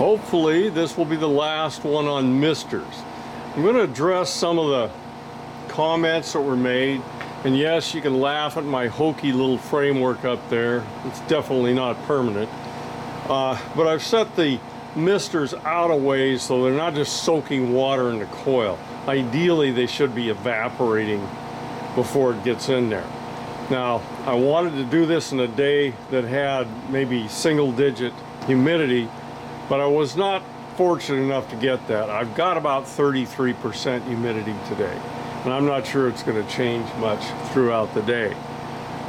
Hopefully this will be the last one on misters. I'm going to address some of the comments that were made. And yes, you can laugh at my hokey little framework up there. It's definitely not permanent. But I've set the misters out a ways so they're not just soaking water in the coil. Ideally, they should be evaporating before it gets in there. Now, I wanted to do this in a day that had maybe single-digit humidity, but I was not fortunate enough to get that. I've got about 33% humidity today, and I'm not sure it's going to change much throughout the day.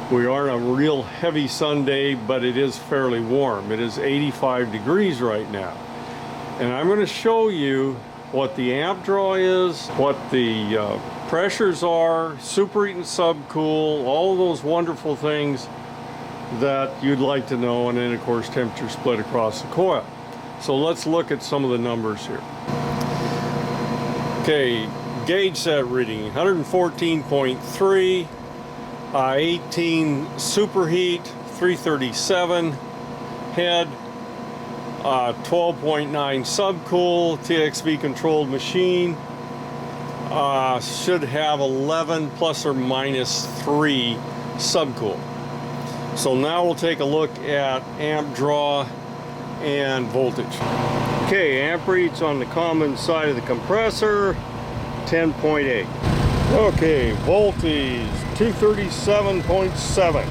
We are in a real heavy sun day, but it is fairly warm. It is 85 degrees right now. And I'm going to show you what the amp draw is, what the pressures are, superheat and subcool, all of those wonderful things that you'd like to know, and then of course temperature split across the coil. So let's look at some of the numbers here. Okay, gauge set reading 114.3, 18 superheat, 337 head, 12.9 subcool, TXV controlled machine. Should have 11 plus or minus 3 subcool. So now we'll take a look at amp draw and voltage. Okay, amp reads on the common side of the compressor, 10.8. Okay, voltage 237.7.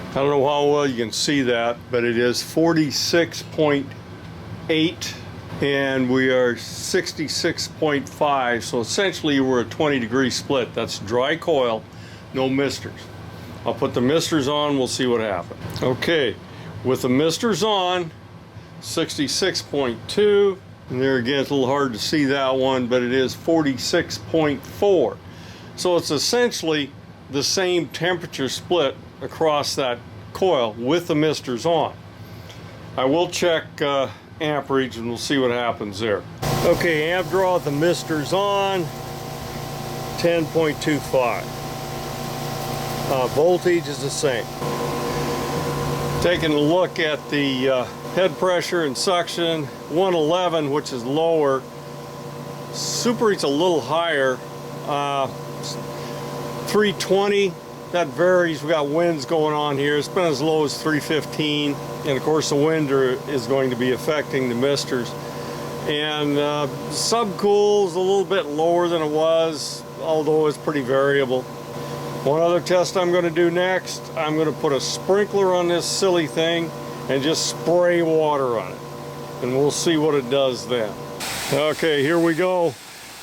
I don't know how well you can see that, but it is 46.8 and we are 66.5. So essentially we're a 20-degree split. That's dry coil, no misters. I'll put the misters on, we'll see what happens. Okay, with the misters on, 66.2, and there again it's a little hard to see that one, but it is 46.4. So it's essentially the same temperature split across that coil with the misters on. I will check amp reads and we'll see what happens there. Okay, amp draw with the misters on, 10.25. Voltage is the same. Taking a look at the head pressure and suction, 111, which is lower. Superheat's a little higher, 320. That varies. We got winds going on here. It's been as low as 315, and of course the wind is going to be affecting the misters. And subcool's a little bit lower than it was, although it's pretty variable. One other test I'm going to do next, I'm going to put a sprinkler on this silly thing and just spray water on it, and we'll see what it does then. Okay, here we go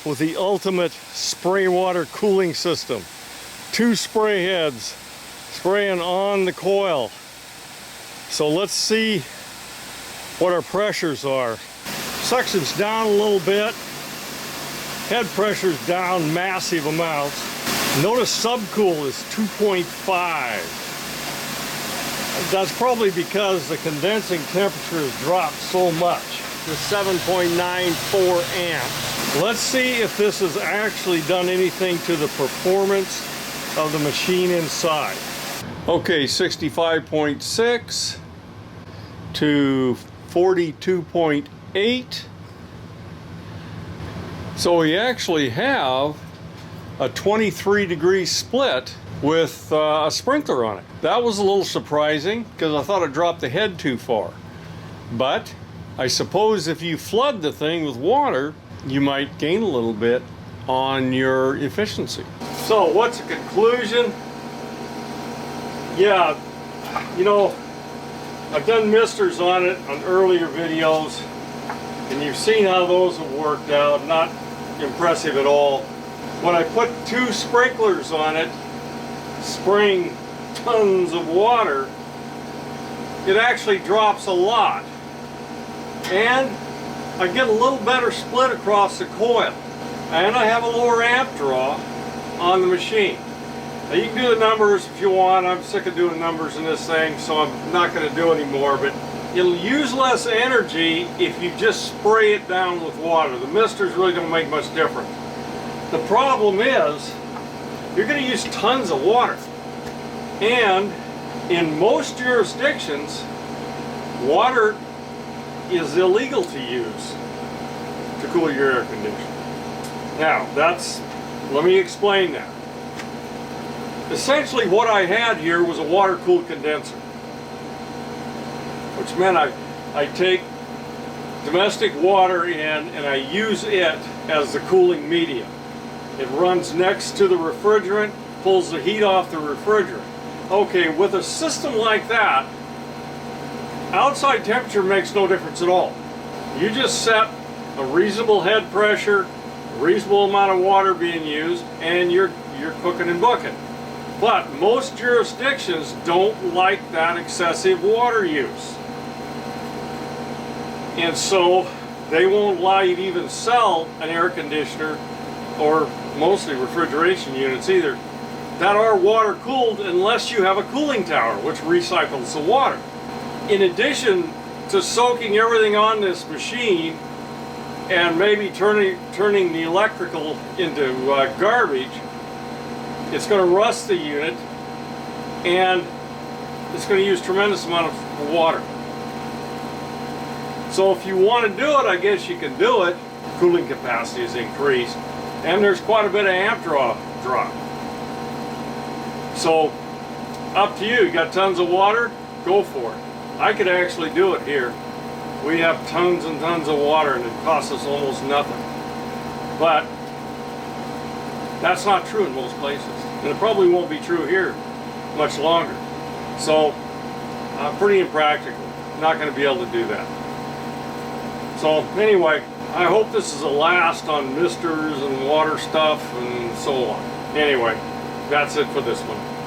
with the ultimate spray water cooling system. 2 spray heads spraying on the coil. So let's see what our pressures are. Suction's down a little bit. Head pressure's down massive amounts. Notice subcool is 2.5. That's probably because the condensing temperature has dropped so much to 7.94 amps. Let's see if this has actually done anything to the performance of the machine inside. Okay, 65.6 to 42.8. So we actually have a 23-degree split with a sprinkler on it. That was a little surprising because I thought it dropped the head too far. But I suppose if you flood the thing with water, you might gain a little bit on your efficiency. So what's the conclusion? Yeah, you know, I've done misters on it on earlier videos, and you've seen how those have worked out. Not impressive at all. When I put 2 sprinklers on it, spraying tons of water, it actually drops a lot. And I get a little better split across the coil. And I have a lower amp draw on the machine. Now you can do the numbers if you want. I'm sick of doing numbers in this thing, so I'm not going to do any more. But it'll use less energy if you just spray it down with water. The misters really don't make much difference. The problem is, you're going to use tons of water. And in most jurisdictions, water is illegal to use to cool your air conditioner. Now, let me explain that. Essentially what I had here was a water-cooled condenser, which meant I take domestic water in and I use it as the cooling medium. It runs next to the refrigerant, pulls the heat off the refrigerant. Okay, with a system like that, outside temperature makes no difference at all. You just set a reasonable head pressure, a reasonable amount of water being used, and you're cooking and booking. But most jurisdictions don't like that excessive water use. And so they won't allow you to even sell an air conditioner, or mostly refrigeration units either, that are water cooled unless you have a cooling tower which recycles the water. In addition to soaking everything on this machine and maybe turning the electrical into garbage, it's going to rust the unit and it's going to use tremendous amount of water. So if you want to do it, I guess you can do it. Cooling capacity is increased and there's quite a bit of amp drop. So up to you. You got tons of water, go for it. I could actually do it here. We have tons and tons of water and it costs us almost nothing. But that's not true in most places. And it probably won't be true here much longer. So pretty impractical. Not going to be able to do that. So anyway, I hope this is a last on misters and water stuff and so on. Anyway, that's it for this one.